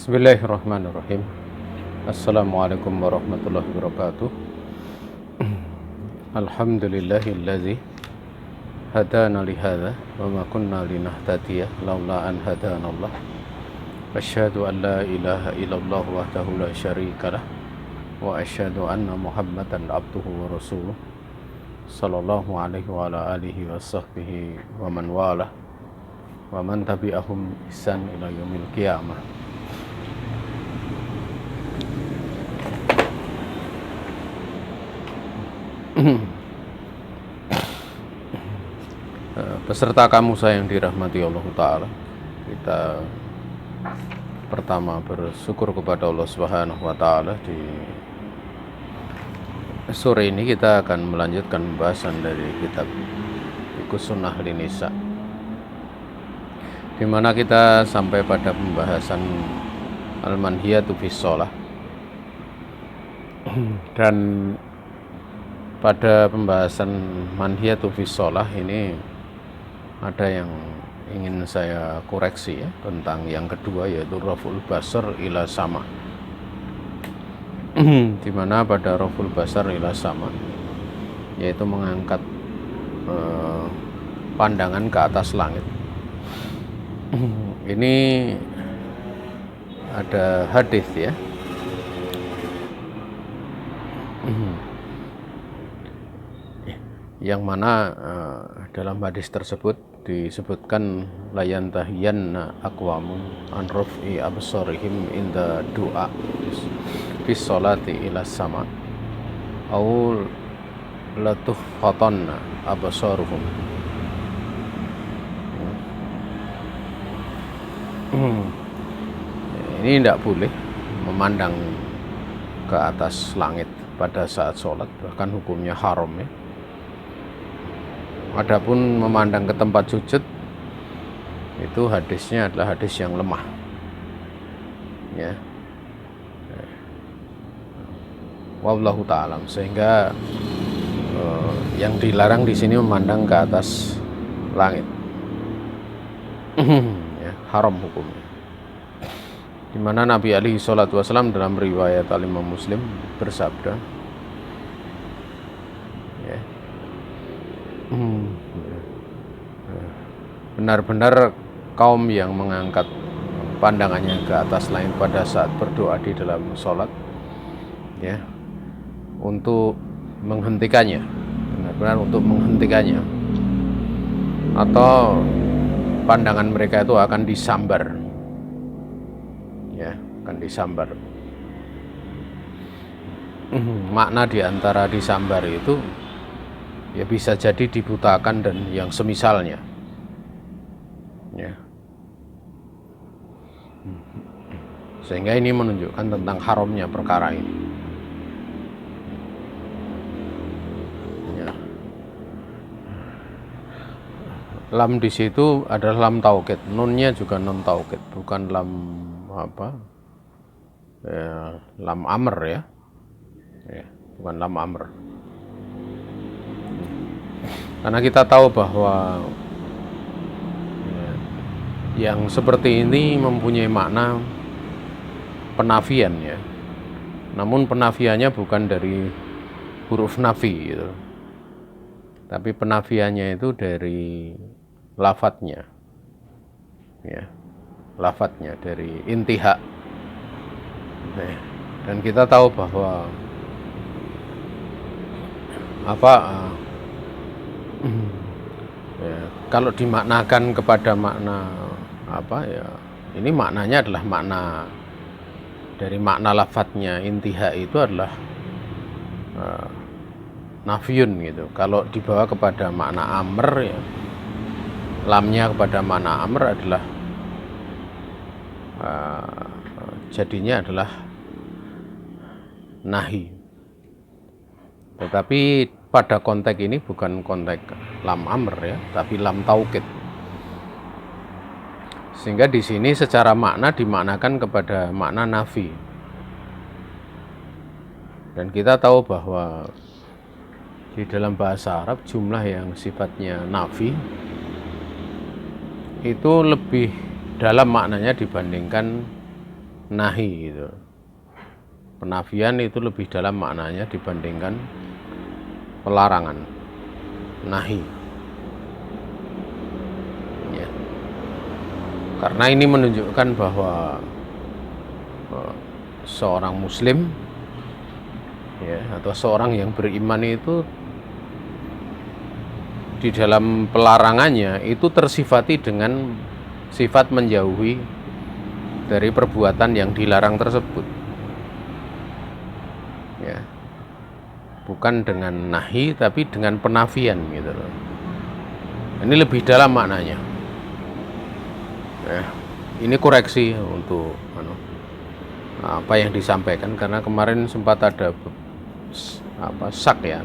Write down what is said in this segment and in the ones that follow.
Bismillahirrahmanirrahim. Assalamualaikum warahmatullahi wabarakatuh. Alhamdulillahilladzi hadana lihadza wa ma kunna linahtadiya laula an hadanallah. Asyhadu an la ilaha illallah wahdahu la syarikalah wa asyhadu anna Muhammadan abduhu wa rasuluh sallallahu alaihi wa ala alihi wa sahbihi wa man walah wa man tabi'ahum ihsan ila yaumil qiyamah. Peserta kamusa yang dirahmati Allah Ta'ala, kita pertama bersyukur kepada Allah Subhanahu wa Ta'ala. Di sore ini kita akan melanjutkan pembahasan dari kitab Fiqhus Sunnah Linisa, di mana kita sampai pada pembahasan Al-Manhiyatu fis Shalah. Dan pada pembahasan Manhiyatu fis Shalah ini ada yang ingin saya koreksi ya, tentang yang kedua, yaitu Raf'ul Basar ila Sama. Di mana pada Raf'ul Basar ila Sama, yaitu mengangkat pandangan ke atas langit. Ini ada hadis ya, yang mana dalam hadis tersebut disebutkan layan tahiyanna aqwamun an raf'i absarihim inda du'a bis sholati ila sama aw latufhatanna absaruhum. Ini tidak boleh memandang ke atas langit pada saat sholat, bahkan hukumnya haram ya. Adapun memandang ke tempat sujud, itu hadisnya adalah hadis yang lemah ya. Wallahu ta'ala, sehingga yang dilarang di sini memandang ke atas langit ya, haram hukumnya. Di mana Nabi alaihi salatu wasallam dalam riwayat Al-Imam Muslim bersabda ya, benar-benar kaum yang mengangkat pandangannya ke atas langit pada saat berdoa di dalam sholat ya, untuk menghentikannya, benar-benar untuk menghentikannya, atau pandangan mereka itu akan disambar ya, akan disambar. Makna diantara disambar itu ya bisa jadi dibutakan dan yang semisalnya ya. Sehingga ini menunjukkan tentang haramnya perkara ini ya. Lam di situ adalah lam taukid, nunnya juga nun taukid, bukan lam apa ya, lam amr ya, bukan lam amr. Karena kita tahu bahwa yang seperti ini mempunyai makna penafian ya. Namun penafiannya bukan dari huruf nafi gitu, tapi penafiannya itu dari lafadznya ya, lafadznya dari intiha. Dan kita tahu bahwa ya, kalau dimaknakan kepada makna apa ya, ini maknanya adalah makna dari makna lafadznya intiha itu adalah nafyun gitu. Kalau dibawa kepada makna amr ya, lamnya kepada makna amr adalah jadinya adalah nahi. Tetapi pada konteks ini bukan konteks lam amr ya, tapi lam taukid. Sehingga di sini secara makna dimaknakan kepada makna nafi. Dan kita tahu bahwa di dalam bahasa Arab jumlah yang sifatnya nafi itu lebih dalam maknanya dibandingkan nahi gitu. Penafian itu lebih dalam maknanya dibandingkan pelarangan. Nahi. Ya. Karena ini menunjukkan bahwa seorang muslim ya, atau seorang yang beriman itu di dalam pelarangannya itu tersifati dengan sifat menjauhi dari perbuatan yang dilarang tersebut. Ya. Bukan dengan nahi tapi dengan penafian gitu loh. Ini lebih dalam maknanya. Ya. Ini koreksi untuk apa yang disampaikan karena kemarin sempat ada sak ya.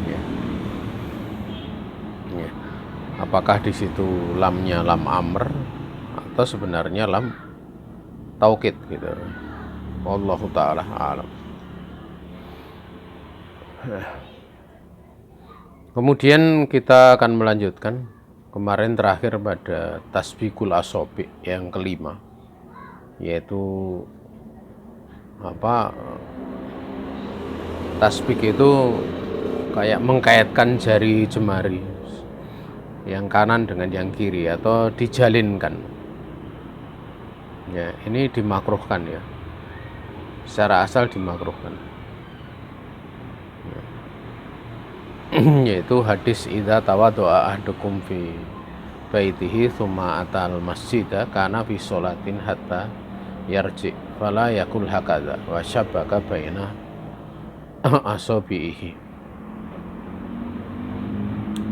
Ya. Ya. Apakah di situ lamnya lam amr atau sebenarnya lam taukid gitu. Wallahu taala alam. Kemudian kita akan melanjutkan kemarin terakhir pada tasbikul asobi yang kelima, yaitu tasbik itu kayak mengkaitkan jari jemari yang kanan dengan yang kiri atau dijalinkan. Ya, ini dimakruhkan ya. Secara asal dimakruhkan. Ya. Yaitu hadis idza tawaddu'a ahadukum fi baitihi tsumma atal masjida kana fi sholatin hatta yarji fala yakul hakadza wa syabaka baina asabihi.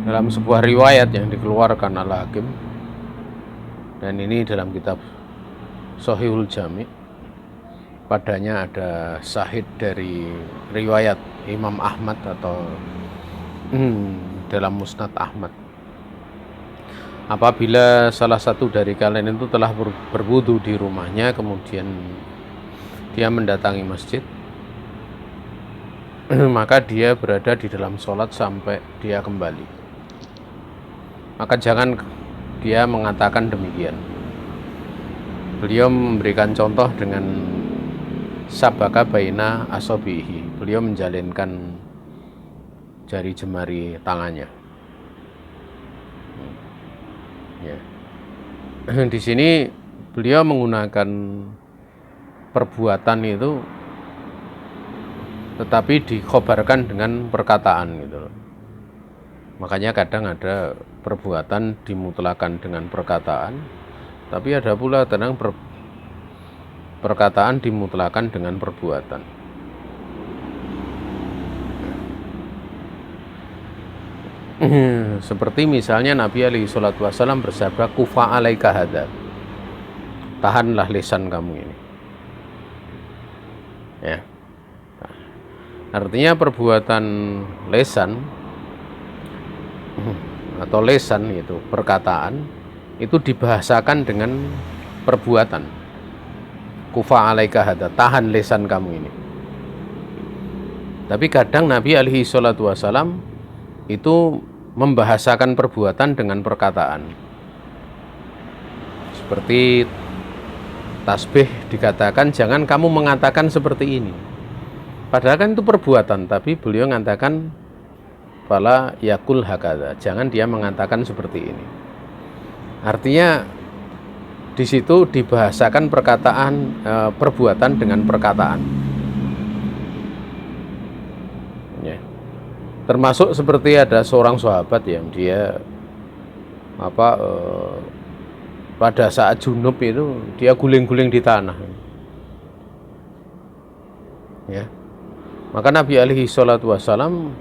Dalam sebuah riwayat yang dikeluarkan Al-Hakim, dan ini dalam kitab Shahihul Jami', padanya ada syahid dari riwayat Imam Ahmad atau dalam Musnad Ahmad. Apabila salah satu dari kalian itu telah berwudu di rumahnya, kemudian dia mendatangi masjid, maka dia berada di dalam sholat sampai dia kembali. Maka jangan dia mengatakan demikian. Beliau memberikan contoh dengan sabaka baina asabihi. Beliau menjalinkan jari jemari tangannya. Ya. Di sini beliau menggunakan perbuatan itu, tetapi dikhobarkan dengan perkataan gitu loh. Makanya kadang ada perbuatan dimutlakan dengan perkataan, tapi ada pula kadang perkataan dimutlakan dengan perbuatan. Seperti misalnya Nabi alaihi salatu wasallam bersabda, kufa alaika hadza, tahanlah lisan kamu ini. Ya. Artinya perbuatan lisan atau lisan itu perkataan itu dibahasakan dengan perbuatan. Kufa alaika hadza, tahan lisan kamu ini. Tapi kadang Nabi alaihi salatu wasallam itu membahasakan perbuatan dengan perkataan. Seperti tasbih dikatakan jangan kamu mengatakan seperti ini. Padahal kan itu perbuatan, tapi beliau mengatakan fala yakul hakadza, jangan dia mengatakan seperti ini. Artinya di situ dibahasakan perkataan perbuatan dengan perkataan. Ya. Termasuk seperti ada seorang sahabat yang dia pada saat junub itu dia guling-guling di tanah. Ya. Maka Nabi alaihi salatu wasallam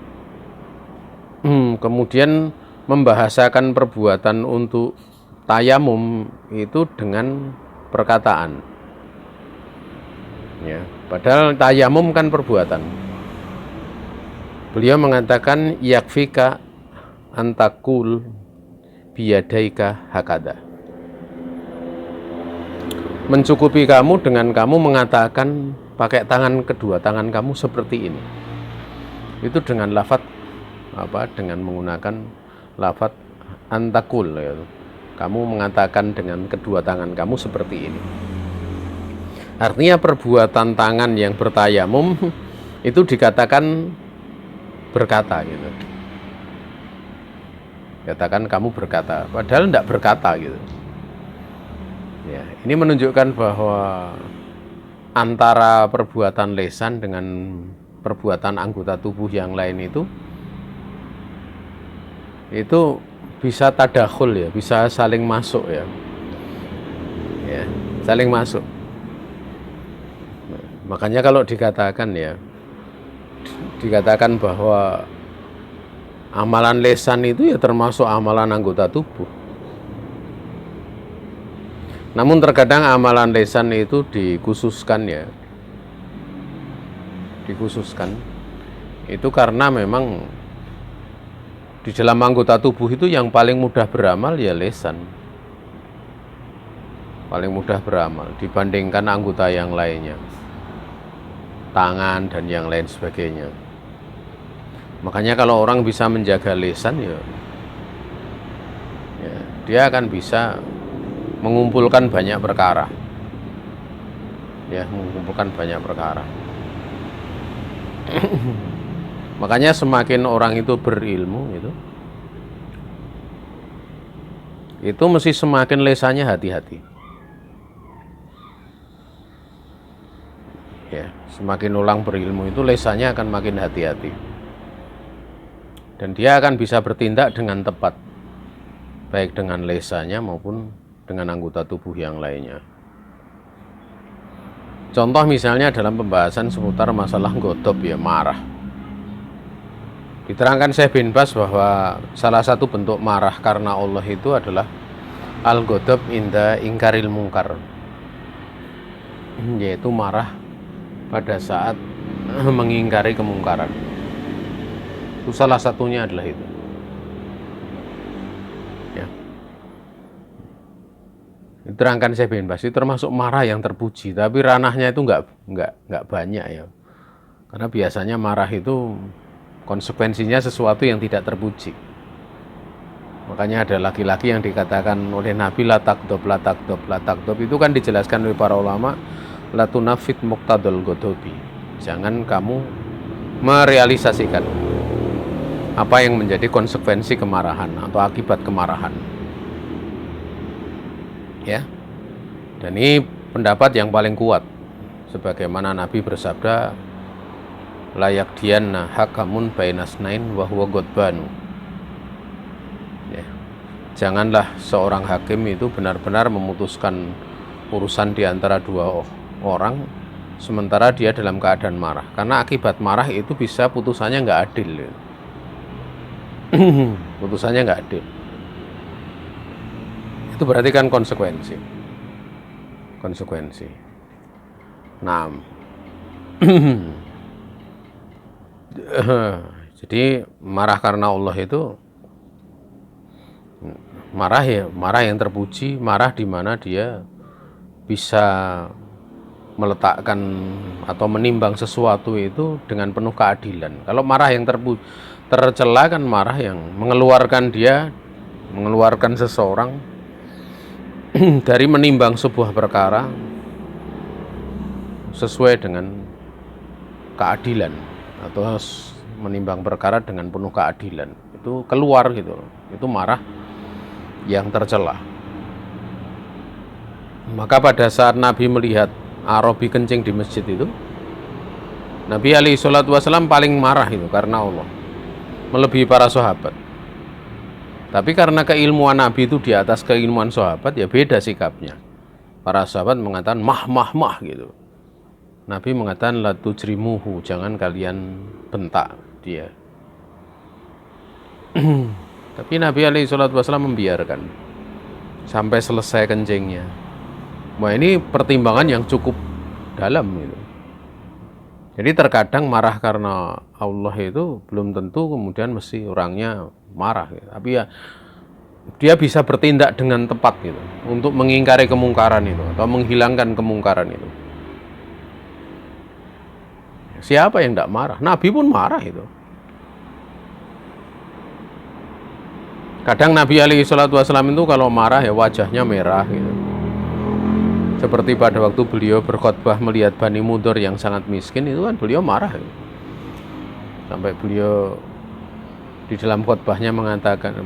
kemudian membahasakan perbuatan untuk tayamum itu dengan perkataan. Ya, padahal tayamum kan perbuatan. Beliau mengatakan yakfika antakul biyadaika hakada. Mencukupi kamu dengan kamu mengatakan pakai kedua tangan kamu seperti ini. Itu dengan lafaz dengan menggunakan lafaz antakul ya. Kamu mengatakan dengan kedua tangan kamu seperti ini. Artinya perbuatan tangan yang bertayamum itu dikatakan berkata gitu. Katakan kamu berkata, padahal tidak berkata gitu. Ya, ini menunjukkan bahwa antara perbuatan lisan dengan perbuatan anggota tubuh yang lain itu bisa tadakhul ya, bisa saling masuk ya. Ya, saling masuk. Makanya kalau dikatakan bahwa amalan lisan itu ya termasuk amalan anggota tubuh. Namun terkadang amalan lisan itu dikhususkan ya. Dikhususkan. Itu karena memang di dalam anggota tubuh itu yang paling mudah beramal ya lisan. Paling mudah beramal dibandingkan anggota yang lainnya. Tangan dan yang lain sebagainya. Makanya kalau orang bisa menjaga lisan ya dia akan bisa mengumpulkan banyak perkara. Ya, mengumpulkan banyak perkara. Makanya semakin orang itu berilmu itu mesti semakin lisannya hati-hati. Ya, semakin orang berilmu itu lisannya akan makin hati-hati. Dan dia akan bisa bertindak dengan tepat, baik dengan lisannya maupun dengan anggota tubuh yang lainnya. Contoh misalnya dalam pembahasan seputar masalah ghadab ya, marah. Diterangkan Syekh bin Baz bahwa salah satu bentuk marah karena Allah itu adalah al-ghadab inda ingkaril mungkar, yaitu marah pada saat mengingkari kemungkaran. Itu salah satunya adalah itu. Ya. Diterangkan Syekh bin Baz itu termasuk marah yang terpuji, tapi ranahnya itu enggak banyak ya. Karena biasanya marah itu konsekuensinya sesuatu yang tidak terpuji. Makanya ada laki-laki yang dikatakan oleh Nabi la takdob itu kan dijelaskan oleh para ulama, la tunafid muqtadul ghadabi. Jangan kamu merealisasikan apa yang menjadi konsekuensi kemarahan atau akibat kemarahan. Ya. Dan ini pendapat yang paling kuat. Sebagaimana Nabi bersabda, layak dianna hakamun bainasnain wa huwa ghadbanu. Ya. Janganlah seorang hakim itu benar-benar memutuskan urusan di antara dua orang sementara dia dalam keadaan marah. Karena akibat marah itu bisa putusannya nggak adil. Putusannya nggak adil. Itu berarti kan konsekuensi. Nah, jadi marah karena Allah itu marah yang terpuji, marah di mana dia bisa meletakkan atau menimbang sesuatu itu dengan penuh keadilan. Kalau marah yang tercela kan marah yang mengeluarkan seseorang dari menimbang sebuah perkara sesuai dengan keadilan atau menimbang perkara dengan penuh keadilan. Itu keluar gitu. Itu marah yang tercela. Maka pada saat Nabi melihat Arabi kencing di masjid itu, Nabi alaihi salatu wasallam paling marah itu karena Allah, melebihi para sahabat. Tapi karena keilmuan Nabi itu di atas keilmuan sahabat, ya beda sikapnya. Para sahabat mengatakan mah gitu. Nabi mengatakan la tujrimuhu, jangan kalian bentak dia. Tapi Nabi alaihi salatu wasallam membiarkan sampai selesai kencingnya. Wah, ini pertimbangan yang cukup dalam gitu. Jadi terkadang marah karena Allah itu belum tentu kemudian mesti orangnya marah gitu. Tapi ya dia bisa bertindak dengan tepat gitu untuk mengingkari kemungkaran itu atau menghilangkan kemungkaran itu. Siapa yang tidak marah? Nabi pun marah itu. Kadang Nabi alaihi salatu wasallam itu kalau marah ya wajahnya merah gitu. Seperti pada waktu beliau berkhutbah melihat Bani Mudhar yang sangat miskin, itu kan beliau marah. Sampai beliau di dalam khutbahnya mengatakan,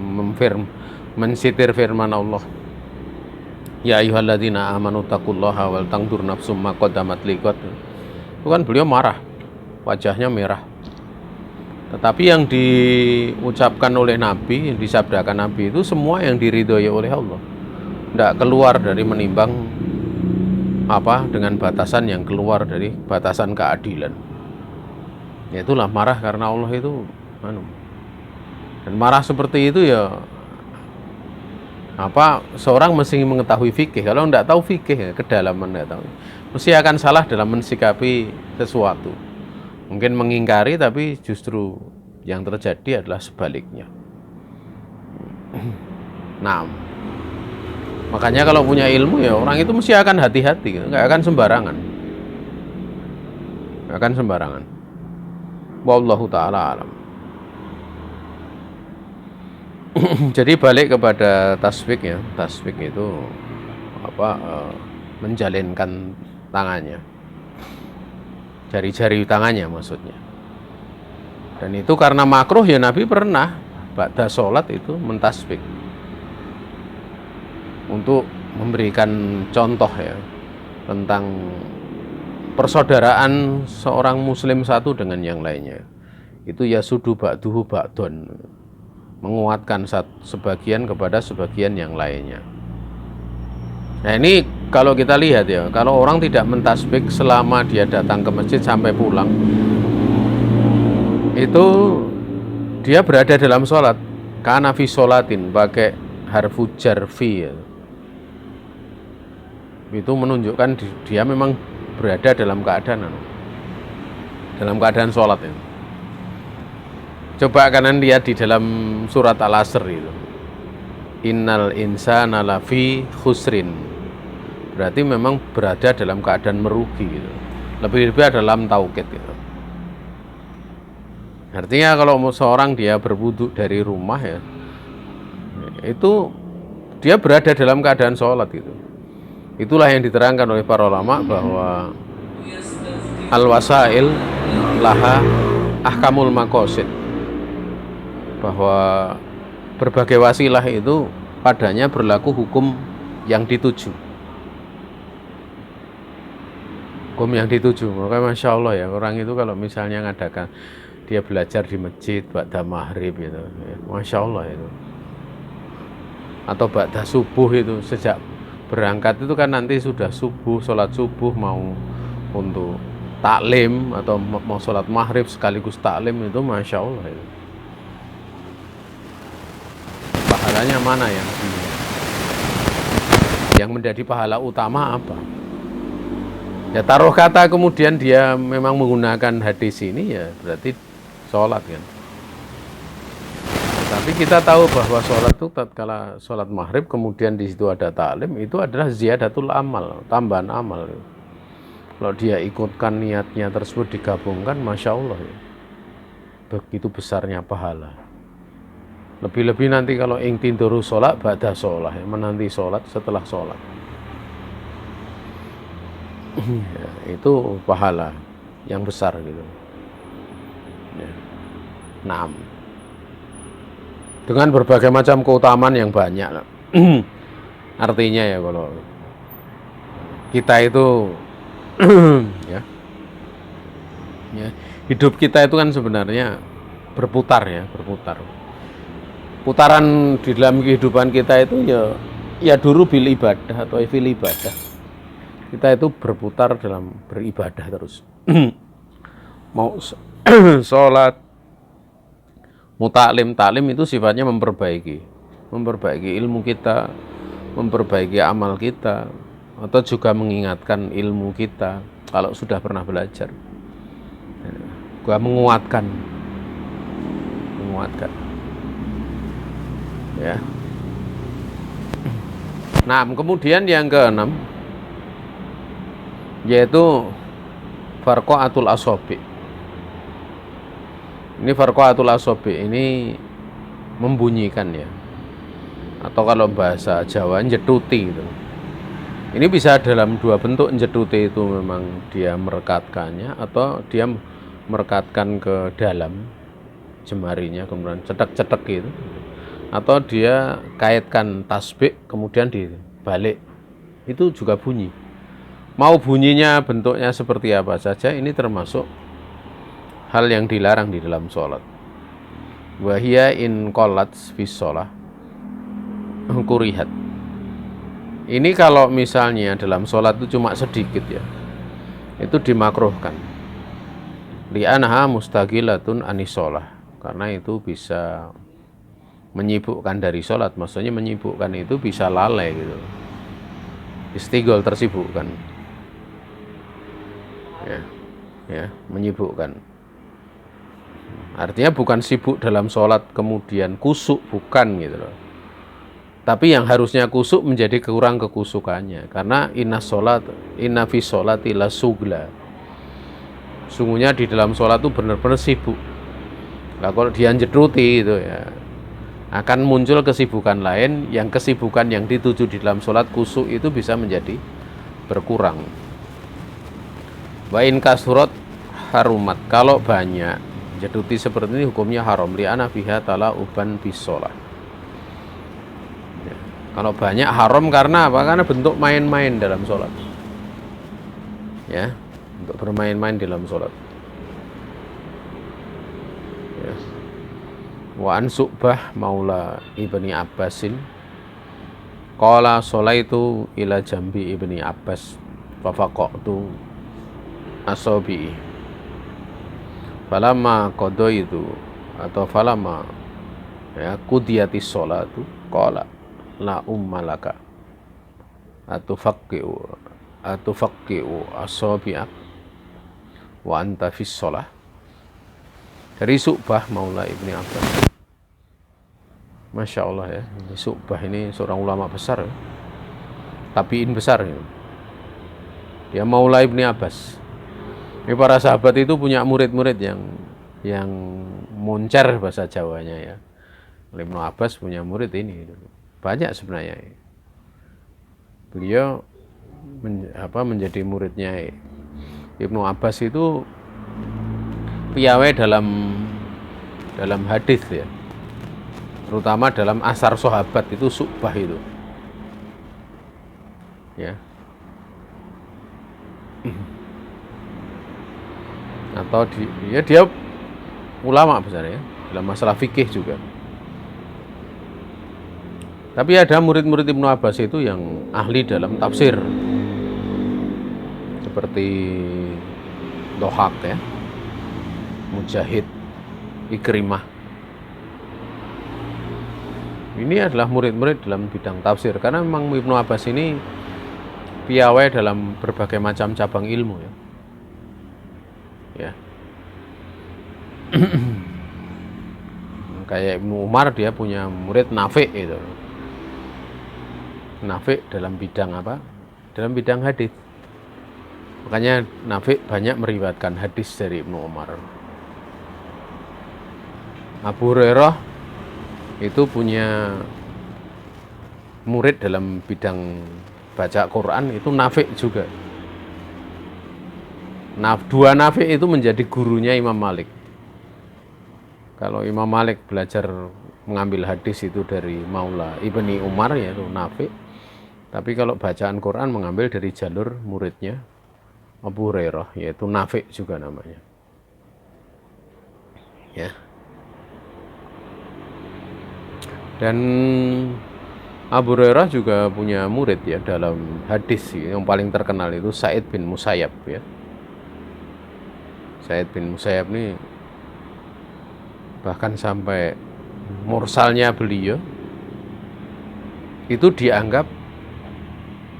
mensitir firman Allah, ya ayyuhalladzina amanu taqullaha wal tanzur nafsum ma qaddamat liqad. Itu kan beliau marah, wajahnya merah. Tetapi yang diucapkan oleh Nabi, yang disabdakan Nabi itu semua yang diridhoi oleh Allah. Tidak keluar dari menimbang dengan batasan yang keluar dari batasan keadilan. Ya itulah marah karena Allah itu dan marah seperti itu ya seorang mesti mengetahui fikih. Kalau tidak tahu fikih, kedalaman tidak tahu, mesti akan salah dalam mensikapi sesuatu. Mungkin mengingkari, tapi justru yang terjadi adalah sebaliknya. Nah, makanya kalau punya ilmu ya orang itu mesti akan hati-hati, nggak akan sembarangan. Nggak akan sembarangan. Wallahu ta'ala alam. Jadi balik kepada tasbik ya. Tasbik itu menjalinkan tangannya. Jari-jari tangannya maksudnya. Dan itu karena makruh ya, Nabi pernah ba'da sholat itu mentasbik. Untuk memberikan contoh ya tentang persaudaraan seorang muslim satu dengan yang lainnya. Itu yasudu ba'duhu ba'don, menguatkan sebagian kepada sebagian yang lainnya. Nah ini kalau kita lihat ya, kalau orang tidak mentasbik selama dia datang ke masjid sampai pulang, itu dia berada dalam sholat. Kana fi sholatin, pakai harfu jarfi ya. Itu menunjukkan dia memang berada dalam keadaan sholat ya. Coba kalian lihat di dalam surat Al-Asr itu, innal insana lafi khusrin, berarti memang berada dalam keadaan merugi gitu. Lebih-lebih ada lam taukid gitu. Artinya kalau seorang dia berwudu dari rumah ya, itu dia berada dalam keadaan sholat gitu. Itulah yang diterangkan oleh para ulama bahwa al-wasail laha ahkamul maqasid, bahwa berbagai wasilah itu padanya berlaku hukum yang dituju. Hukum yang dituju. Maka Masya Allah ya, orang itu kalau misalnya ngadakan dia belajar di masjid ba'da maghrib itu ya, Masya Allah itu, atau ba'da subuh itu, sejak berangkat itu kan nanti sudah subuh, sholat subuh, mau untuk taklim atau mau sholat maghrib sekaligus taklim, itu Masya Allah itu. Pahalanya mana yang menjadi pahala utama apa? Ya taruh kata kemudian dia memang menggunakan hadis ini ya berarti sholat kan. Tapi kita tahu bahwa sholat itu tatkala sholat maghrib kemudian di situ ada taklim, itu adalah ziyadatul amal, tambahan amal. Kalau dia ikutkan niatnya tersebut digabungkan, Masya Allah ya, begitu besarnya pahala. Lebih-lebih nanti kalau ing tinduru sholat ba'da sholat ya, menanti sholat setelah sholat ya, itu pahala yang besar gitu ya. Nah, dengan berbagai macam keutamaan yang banyak. Artinya ya kalau kita itu ya hidup kita itu kan sebenarnya berputar. Putaran di dalam kehidupan kita itu ya dulu bil ibadah atau fil ibadah. Kita itu berputar dalam beribadah terus. Mau sholat, mutaklim, taklim itu sifatnya memperbaiki ilmu kita, memperbaiki amal kita, atau juga mengingatkan ilmu kita kalau sudah pernah belajar. Gua menguatkan. Ya. Nah, kemudian yang keenam yaitu farqaatul asabi. Ini farqaatul asabi ini membunyikan ya. Atau kalau bahasa Jawa jetuti gitu. Ini bisa dalam dua bentuk, jedute itu memang dia merekatkannya atau dia merekatkan ke dalam jemarinya kemudian cetek-cetek gitu, atau dia kaitkan tasbih kemudian dibalik, itu juga bunyi. Mau bunyinya bentuknya seperti apa saja, ini termasuk hal yang dilarang di dalam sholat. Wahia in qolat fi sholah kurihat. Ini kalau misalnya dalam sholat itu cuma sedikit ya, itu dimakruhkan. Li'anaha mustaqilatun anisolah, karena itu bisa menyibukkan dari sholat. Maksudnya menyibukkan itu bisa lalai gitu, istigol, tersibukkan ya, menyibukkan. Artinya bukan sibuk dalam sholat kemudian kusuk, bukan gitu loh. Tapi yang harusnya kusuk menjadi kurang kekusukannya, karena inna fi sholati la sugla. Sungguhnya di dalam sholat itu benar-benar sibuk. Nah, kalau dia jedruti itu ya, akan muncul kesibukan lain, yang kesibukan yang dituju di dalam sholat kusuk itu bisa menjadi berkurang. Wa in kasurat harumat, kalau banyak jedruti seperti ini hukumnya haram. Li'ana fiha tala uban bisolah. Kalau banyak haram karena apa? Karena bentuk main-main dalam sholat. Ya, untuk bermain-main dalam sholat. Ya. Wa an Su'bah maula ibni Abbasin qala sholaitu ila jambi ibni Abbas fa faqatu asabi. Falamma qadaitu atau falamma ya qudiyatis sholatu qala la ummalaka atufaqqi'u asabi'ak wa anta fis sholah. Dari Su'bah maula ibni Abbas. Masya Allah ya, Su'bah ini seorang ulama besar ya, tabi'in besar ya. Dia maula ibni Abbas. Ini para sahabat itu punya murid-murid yang moncer bahasa Jawanya ya. Ibnu Abbas punya murid ini banyak sebenarnya. Beliau menjadi muridnya Ibnu Abbas itu piawai dalam hadis ya, terutama dalam asar sahabat itu Su'bah itu ya, atau dia ulama besar ya dalam masalah fikih juga. Tapi ada murid-murid Ibnu Abbas itu yang ahli dalam tafsir, seperti Dohak ya, Mujahid, Ikrimah. Ini adalah murid-murid dalam bidang tafsir, karena memang Ibnu Abbas ini piawai dalam berbagai macam cabang ilmu ya. Kayak Ibnu Umar, dia punya murid Nafi' itu. Nafi' dalam bidang apa? Dalam bidang hadis. Makanya Nafi' banyak meriwayatkan hadis dari Ibnu Umar. Abu Hurairah itu punya murid dalam bidang baca Quran, itu Nafi' juga. Nah, dua Nafi' itu menjadi gurunya Imam Malik. Kalau Imam Malik belajar mengambil hadis itu dari Maula Ibni Umar, yaitu Nafi'. Tapi kalau bacaan Quran mengambil dari jalur muridnya Abu Hurairah, yaitu Nafi' juga namanya. Ya. Dan Abu Hurairah juga punya murid ya dalam hadis, yang paling terkenal itu Sa'id bin Musayyab ya. Sa'id bin Musayyab ini bahkan sampai mursalnya beliau itu dianggap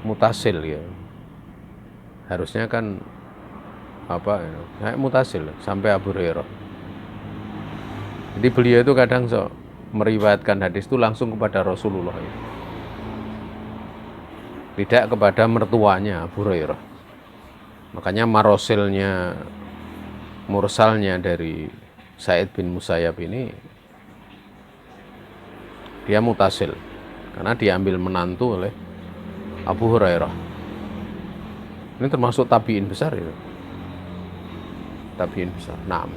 mutasil ya. Harusnya kan mutasil sampai Abu Hurairah. Jadi beliau itu kadang meriwayatkan hadis itu langsung kepada Rasulullah ya. Tidak kepada mertuanya Abu Hurairah. Makanya mursalnya dari Sa'id bin Musayyab ini dia mutasil, karena diambil menantu oleh Abu Hurairah. Ini termasuk tabiin besar itu. Tabiin besar. Naam.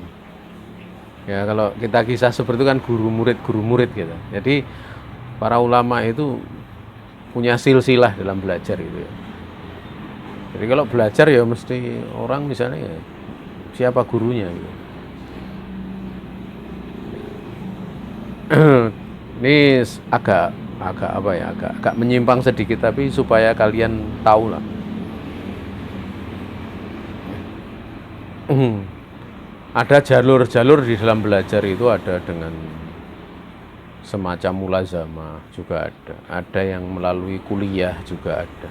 Ya kalau kita kisah seperti itu kan guru murid gitu. Jadi para ulama itu punya silsilah dalam belajar gitu ya. Jadi kalau belajar ya mesti orang misalnya ya, siapa gurunya gitu. Ini agak apa ya, agak menyimpang sedikit, tapi supaya kalian tahu lah. Ada jalur-jalur di dalam belajar itu, ada dengan semacam mulazamah juga ada yang melalui kuliah juga ada.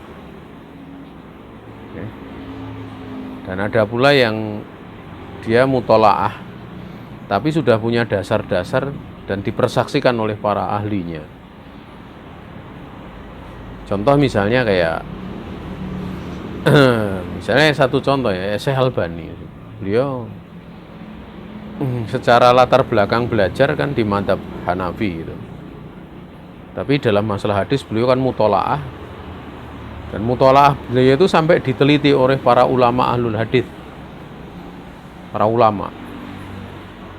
Dan ada pula yang dia mutolaah, tapi sudah punya dasar-dasar dan dipersaksikan oleh para ahlinya. Contoh misalnya kayak misalnya satu contoh ya, Syekh Albani. Beliau secara latar belakang belajar kan di madzhab Hanafi gitu. Tapi dalam masalah hadis beliau kan mutolaah. Dan mutolaah beliau itu sampai diteliti oleh para ulama ahlul hadis. Para ulama.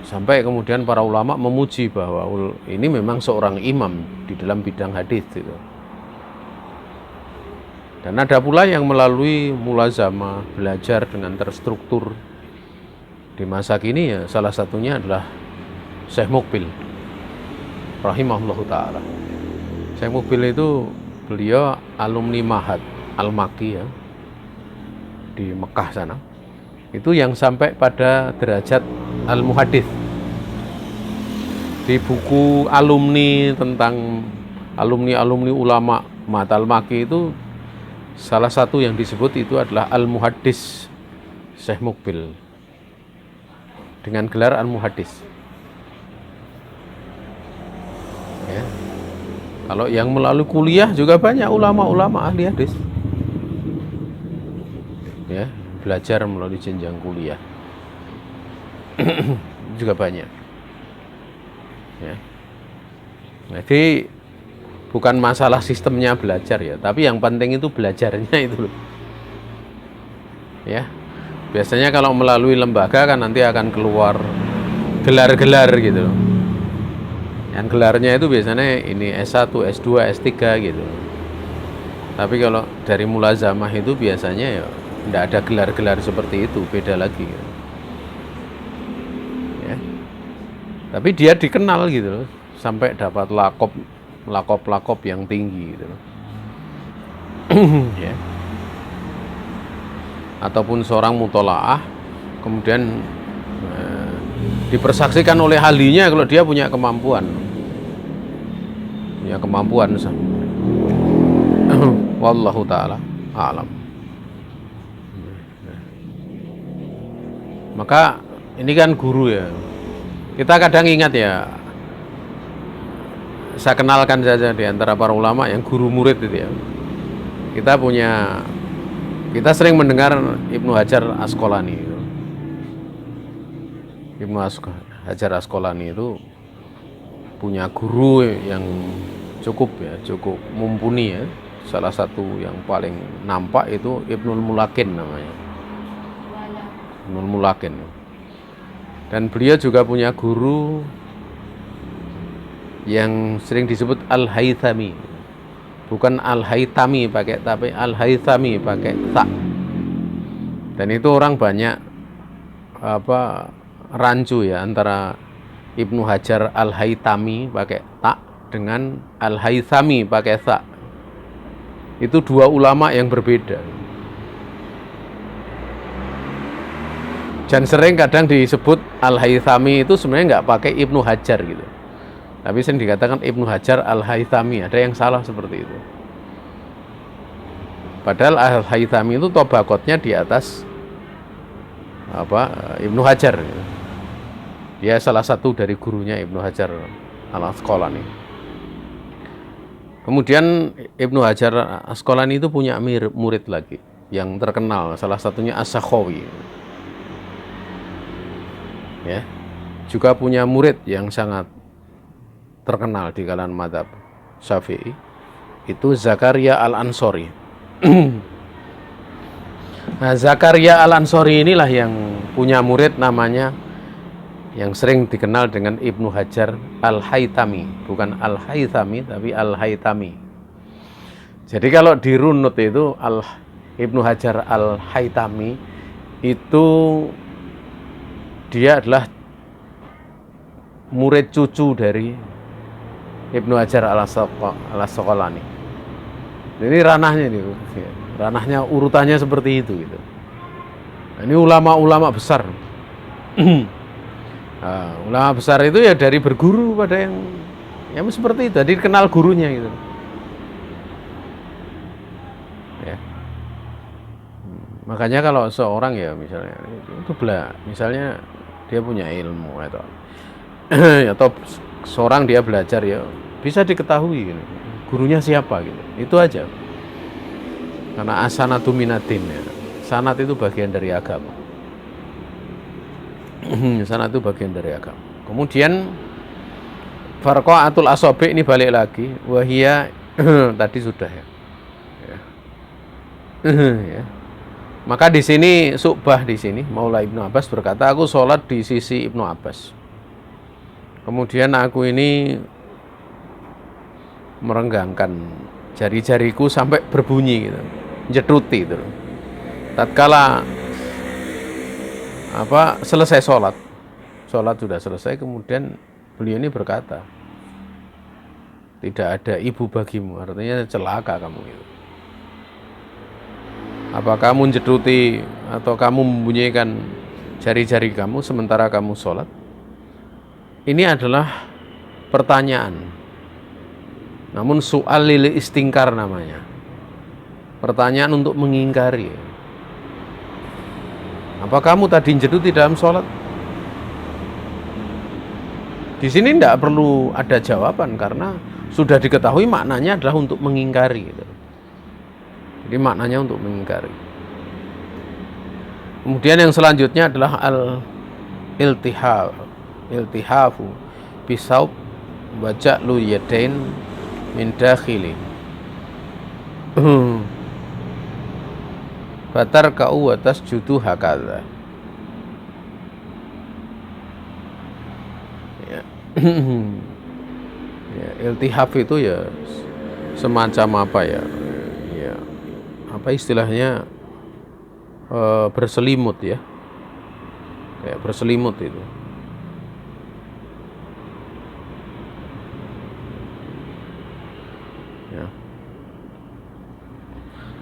Sampai kemudian para ulama memuji bahwa ini memang seorang imam di dalam bidang hadis gitu. Dan ada pula yang melalui mulazamah, belajar dengan terstruktur. Di masa kini ya salah satunya adalah Syekh Mukbil rahimahullahu ta'ala. Syekh Mukbil itu beliau alumni Ma'had Al-Makki ya, di Mekah sana. Itu yang sampai pada derajat Al-Muhadits. Di buku alumni tentang alumni ulama Ma'had Al-Makki itu salah satu yang disebut itu adalah Al-Muhaddits Syekh Mukbil dengan gelar Al-Muhaddits. Ya. Kalau yang melalui kuliah juga banyak ulama-ulama ahli hadis. Ya, belajar melalui jenjang kuliah. Juga banyak. Ya. Jadi bukan masalah sistemnya belajar ya, tapi yang penting itu belajarnya itu loh. Ya. Biasanya kalau melalui lembaga kan nanti akan keluar gelar-gelar gitu. Yang gelarnya itu biasanya ini S1, S2, S3 gitu. Tapi kalau dari mulazamah itu biasanya ya tidak ada gelar-gelar seperti itu, beda lagi. Ya. Tapi dia dikenal gitu loh, sampai dapat lakop yang tinggi gitu loh. Ya. Ataupun seorang mutolaah kemudian dipersaksikan oleh ahlinya kalau dia punya kemampuan wallahu ta'ala alam. Maka ini kan guru ya, kita kadang ingat ya, saya kenalkan saja di antara para ulama yang guru murid itu ya, kita sering mendengar Ibnu Hajar Asqalani. Ibnu Hajar Asqalani itu punya guru yang cukup mumpuni ya. Salah satu yang paling nampak itu Ibnul Mulakin namanya. Ibnul Mulakin. Dan beliau juga punya guru yang sering disebut Al-Haythami. Bukan Al-Haytami pakai tapi Al-Haythami pakai ta. Dan itu orang banyak rancu ya antara Ibnu Hajar Al-Haytami pakai ta dengan Al-Haythami pakai ta. Itu dua ulama yang berbeda. Dan sering kadang disebut Al-Haythami itu sebenarnya nggak pakai Ibnu Hajar gitu. Tapi sering dikatakan Ibnu Hajar Al-Haythami, ada yang salah seperti itu. Padahal Al-Haythami itu tobakotnya di atas Ibnu Hajar. Dia salah satu dari gurunya Ibnu Hajar Al-Asqalani. Kemudian Ibnu Hajar Asqalani itu punya murid lagi yang terkenal, salah satunya As-Sakhawi. Ya. Juga punya murid yang sangat terkenal di kalangan madzhab Syafi'i, itu Zakaria Al-Ansori. Nah, Zakaria Al-Ansori inilah yang punya murid namanya yang sering dikenal dengan Ibnu Hajar Al-Haytami, bukan Al-Haythami tapi Al-Haytami. Jadi kalau dirunut itu Ibnu Hajar Al-Haytami itu dia adalah murid cucu dari Ibnu Hajar Al-Asqalani. Ini ranahnya ini. Ranahnya urutannya seperti itu gitu. Nah, ini ulama-ulama besar. Nah, ulama besar itu ya dari berguru pada yang seperti itu. Jadi kenal gurunya gitu. Ya. Makanya kalau seorang ya misalnya itu misalnya dia punya ilmu atau seorang dia belajar ya bisa diketahui gitu. Gurunya siapa gitu. Itu aja. Karena asanatu minatin ya. Sanat itu bagian dari agama. Sanat itu bagian dari agama. Kemudian farqaatul asabi ini balik lagi. Wahia tadi sudah ya. Ya. Maka di sini Su'bah di sini Maula Ibnu Abbas berkata, aku sholat di sisi Ibnu Abbas. Kemudian aku ini merenggangkan jari-jariku sampai berbunyi gitu. Jedruti itu. Tatkala selesai sholat sudah selesai, kemudian beliau ini berkata, tidak ada ibu bagimu, artinya celaka kamu itu. Apa kamu jedruti atau kamu membunyikan jari-jari kamu sementara kamu sholat? Ini adalah pertanyaan, namun soal lil istingkar namanya. Pertanyaan untuk mengingkari. Apa kamu tadi jedruti dalam sholat? Di sini tidak perlu ada jawaban karena sudah diketahui maknanya adalah untuk mengingkari. Gitu. Jadi maknanya untuk mengingkari. Kemudian yang selanjutnya adalah iltihafu bisaub baca lu yadain min dakhili. Batar kau atas judu hakadha. Ya. Ya, iltihaf itu ya semacam apa ya? Ya, apa istilahnya? Berselimut ya. Kayak berselimut itu. Ya.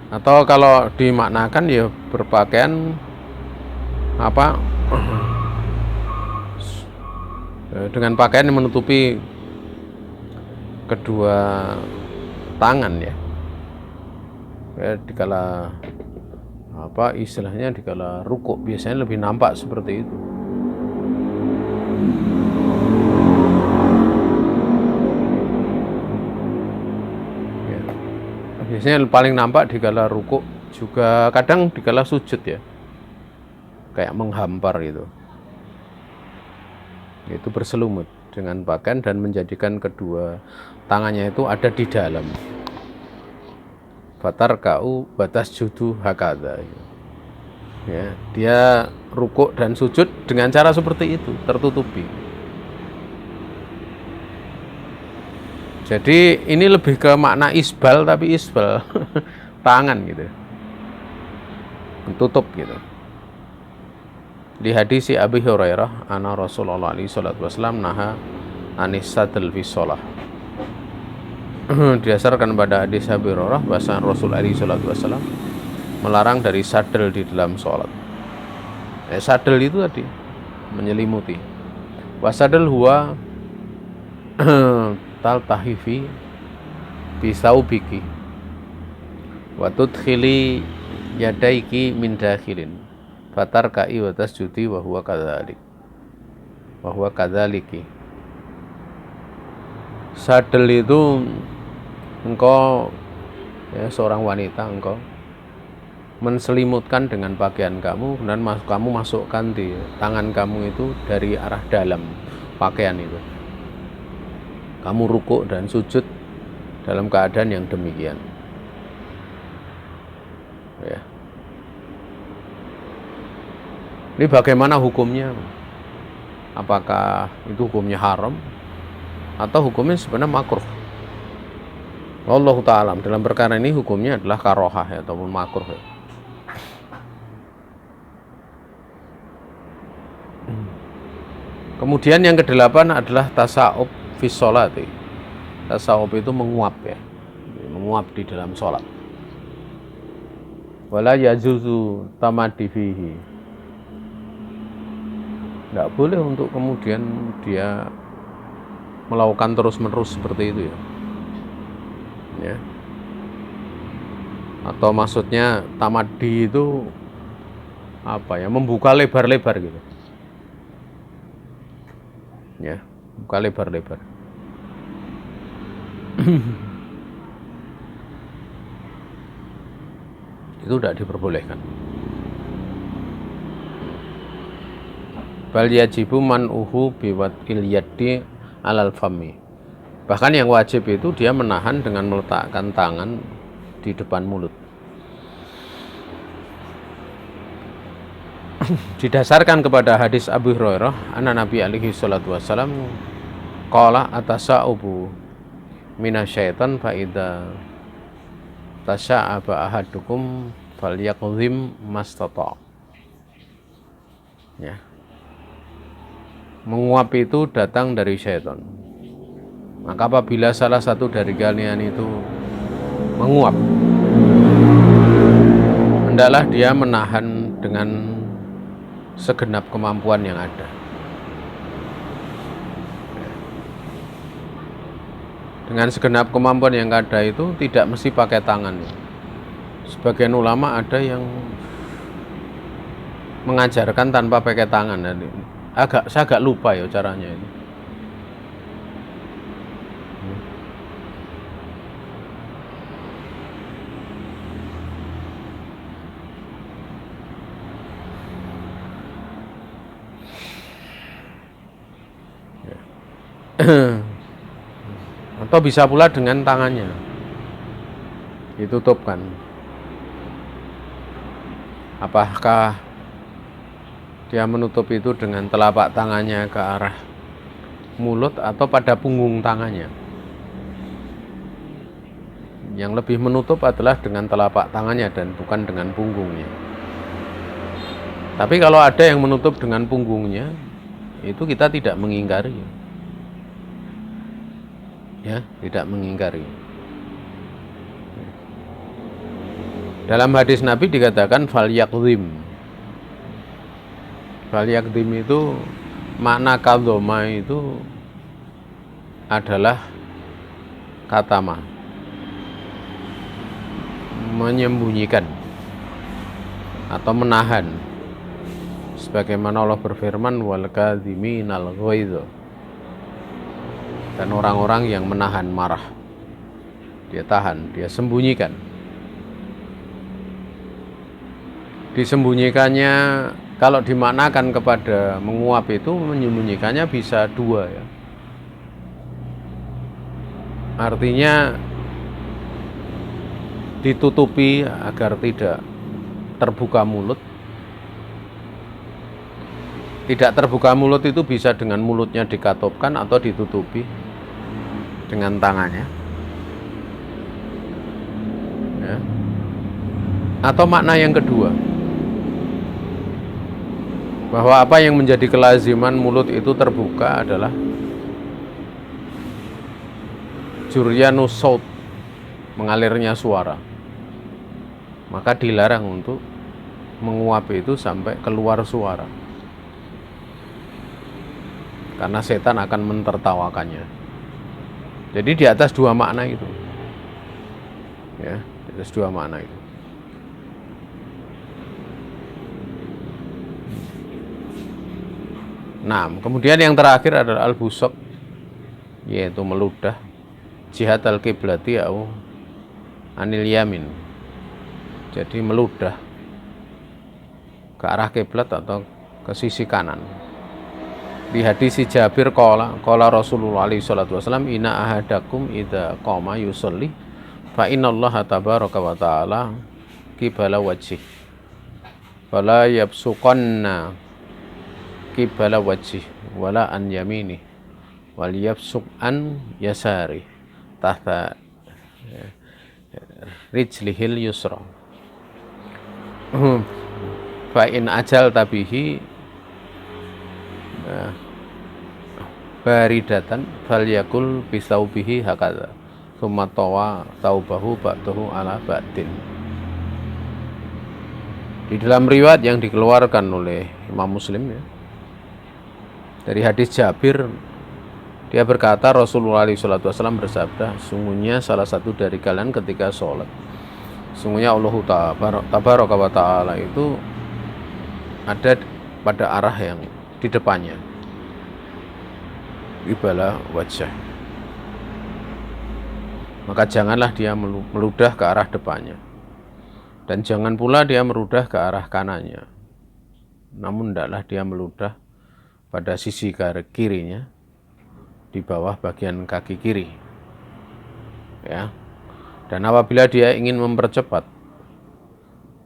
Atau kalau dimaknakan ya berpakaian dengan pakaian yang menutupi kedua tangan ya. Dikala istilahnya dikala rukuk biasanya lebih nampak seperti itu. Biasanya paling nampak dikala rukuk, juga kadang dikala sujud ya, kayak menghampar gitu. Itu berselumut dengan pakaian dan menjadikan kedua tangannya itu ada di dalam. Fatar kau batas judu hakada. Ya, dia rukuk dan sujud dengan cara seperti itu, tertutupi. Jadi ini lebih ke makna isbal, tapi isbal tangan gitu, tutup gitu. Di hadis Abi Hurairah, anna Rasulullah SAW naha anis sadl fi shalah. Didasarkan pada hadis Abi Hurairah bahwa Rasulullah SAW melarang dari sadel di dalam sholat. Sadel itu tadi menyelimuti. Wasadel huwa tal tahifi bisau biki watut khili yadaiki min dakhilin fatar kai watas judi wahwa kadzaliki. Sadel itu engkau ya, seorang wanita, engkau menselimutkan dengan pakaian kamu dan kamu masukkan di tangan kamu itu dari arah dalam pakaian itu. Kamu rukuk dan sujud dalam keadaan yang demikian. Ya. Ini bagaimana hukumnya? Apakah itu hukumnya haram atau hukumnya sebenarnya makruh? Wallahu ta'ala dalam perkara ini hukumnya adalah karohah ya, ataupun makruh ya. Kemudian yang kedelapan adalah tasawuf fi sholati. Tasawuf itu menguap ya, menguap di dalam sholat. Wala yajuzu tamadi fihi. Tidak boleh untuk kemudian dia melakukan terus-menerus seperti itu ya. Atau maksudnya tamadi itu apa ya, membuka lebar-lebar gitu ya, buka lebar-lebar. Itu tidak diperbolehkan. Bal yajibu man'uhu biwad'il yaddi alal fami. Bahkan yang wajib itu dia menahan dengan meletakkan tangan di depan mulut. Didasarkan kepada hadis Abu Hurairah, anna Nabi alaihi salatu wasalam qala atasa'ubu minasyaitan fa idza tasya'aba ahadukum falyaqdhim mastata. Ya. Menguap itu datang dari syaitan. Maka apabila salah satu dari kalian itu menguap, hendaklah dia menahan dengan segenap kemampuan yang ada. Dengan segenap kemampuan yang ada itu tidak mesti pakai tangan. Sebagian ulama ada yang mengajarkan tanpa pakai tangan. Saya agak lupa ya caranya ini. Atau bisa pula dengan tangannya ditutupkan. Apakah dia menutup itu dengan telapak tangannya ke arah mulut atau pada punggung tangannya? Yang lebih menutup adalah dengan telapak tangannya dan bukan dengan punggungnya. Tapi kalau ada yang menutup dengan punggungnya, itu kita tidak mengingkari. Ya, tidak mengingkari. Dalam hadis Nabi dikatakan falyaqdhim. Falyaqdhim itu makna kadzoma itu adalah katama, menyembunyikan atau menahan. Sebagaimana Allah berfirman wal kadhiminal ghaidz. Dan orang-orang yang menahan marah, dia tahan, dia sembunyikan. Disembunyikannya, kalau dimaknakan kepada menguap itu, menyembunyikannya bisa dua ya. Artinya ditutupi agar tidak terbuka mulut. Tidak terbuka mulut itu bisa dengan mulutnya dikatupkan atau ditutupi dengan tangannya ya. Atau makna yang kedua, bahwa apa yang menjadi kelaziman mulut itu terbuka adalah juryanus saut, mengalirnya suara. Maka dilarang untuk menguap itu sampai keluar suara, karena setan akan mentertawakannya. Jadi di atas dua makna itu, ya, di atas dua makna itu. Nah, kemudian yang terakhir adalah al-busuk, yaitu meludah jihad al-qiblati au anil yamin. Jadi meludah ke arah kiblat atau ke sisi kanan. Di hadis Jabir qala Rasulullah alaihi salatu wasallam inna ahadakum idza qama yusolli fa innallaha tabaraka wa ta'ala qibala wajhi fala yabsuqanna qibala wajhi wala an yamini wal yabsuq an yasari tahta rijlihil yusra. Fa in ajal tabihi baridatan falyakul bisaubihi hakadha summa tawa taubahu ba'dahu ala ba'din. Di dalam riwayat yang dikeluarkan oleh Imam Muslim ya, dari hadis Jabir, dia berkata Rasulullah SAW bersabda, sungguhnya salah satu dari kalian ketika sholat, sungguhnya Allah Tabaraka wa Ta'ala itu ada pada arah yang di depannya, qibala wajah, maka janganlah dia meludah ke arah depannya, dan jangan pula dia meludah ke arah kanannya, namun hendaklah dia meludah pada sisi kirinya, di bawah bagian kaki kiri ya. Dan apabila dia ingin mempercepat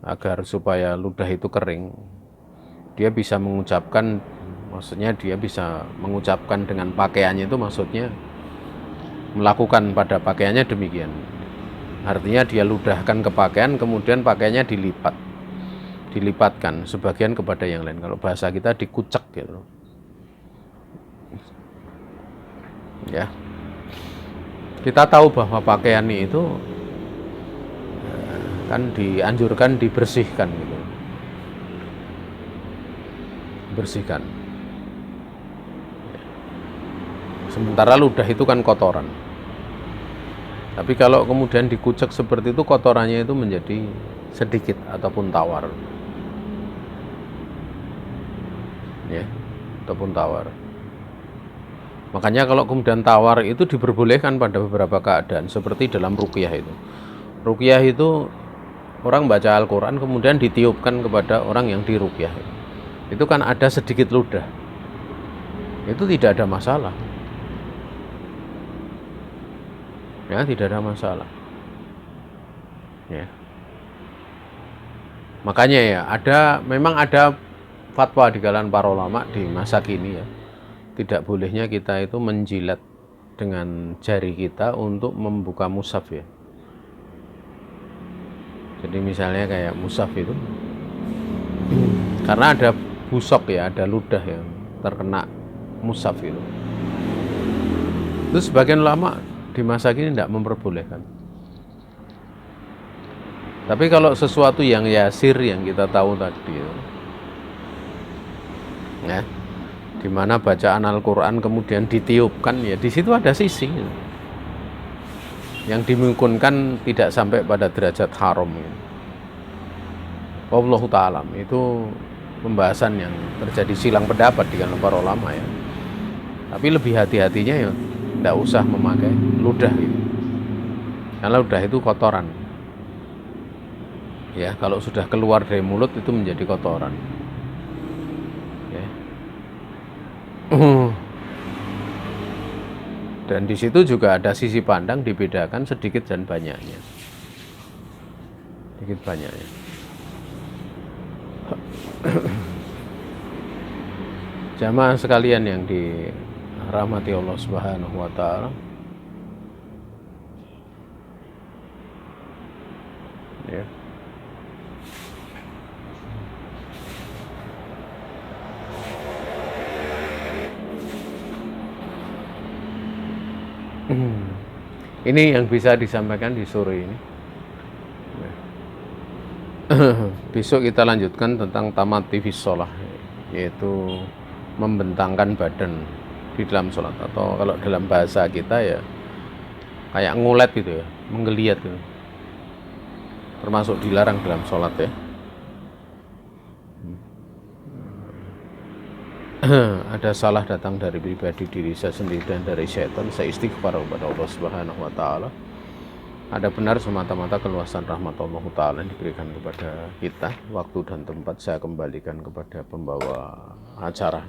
agar supaya ludah itu kering, dia bisa mengucapkan, maksudnya dia bisa mengucapkan dengan pakaiannya itu, maksudnya melakukan pada pakaiannya demikian. Artinya dia ludahkan ke pakaian, kemudian pakaiannya dilipatkan sebagian kepada yang lain. Kalau bahasa kita dikucek gitu ya. Kita tahu bahwa pakaian itu kan dianjurkan dibersihkan gitu, bersihkan. Sementara ludah itu kan kotoran. Tapi kalau kemudian dikucek seperti itu, kotorannya itu menjadi sedikit ataupun tawar. Ya, ataupun tawar. Makanya kalau kemudian tawar itu diperbolehkan pada beberapa keadaan, seperti dalam ruqyah itu. Ruqyah itu orang baca Al-Quran kemudian ditiupkan kepada orang yang diruqyah. Itu kan ada sedikit ludah. Itu tidak ada masalah. Ya, tidak ada masalah. Ya. Makanya ya, memang ada fatwa di kalangan para ulama di masa kini ya, tidak bolehnya kita itu menjilat dengan jari kita untuk membuka mushaf ya. Jadi misalnya kayak mushaf itu, karena ada busok ya, ada ludah yang terkena mushaf itu. Terus sebagian ulama di masa kini tidak memperbolehkan. Tapi kalau sesuatu yang yasir yang kita tahu tadi ya, di mana bacaan Al-Quran kemudian ditiupkan ya, di situ ada sisi yang dimungkinkan tidak sampai pada derajat haram ya. Wallahu ta'ala, itu pembahasan yang terjadi silang pendapat di kalangan para ulama ya. Tapi lebih hati-hatinya ya, tidak usah memakai ludah gitu. Karena ludah itu kotoran ya, kalau sudah keluar dari mulut itu menjadi kotoran ya. Dan di situ juga ada sisi pandang, dibedakan sedikit dan banyaknya, sedikit banyaknya. Jamaah sekalian yang dirahmati Allah Subhanahu wa Ta'ala, ya. Ini yang bisa disampaikan di sore ini. Besok kita lanjutkan tentang tamati fi shalah, yaitu membentangkan badan di dalam sholat, atau kalau dalam bahasa kita ya kayak ngulet gitu ya, menggeliat gitu. Termasuk dilarang dalam sholat ya. Ada salah datang dari pribadi diri saya sendiri dan dari syaitan, saya istighfar kepada Allah Subhanahu wa Ta'ala. Ada benar semata-mata keluasan rahmat Allah Ta'ala yang diberikan kepada kita. Waktu dan tempat saya kembalikan kepada pembawa acara.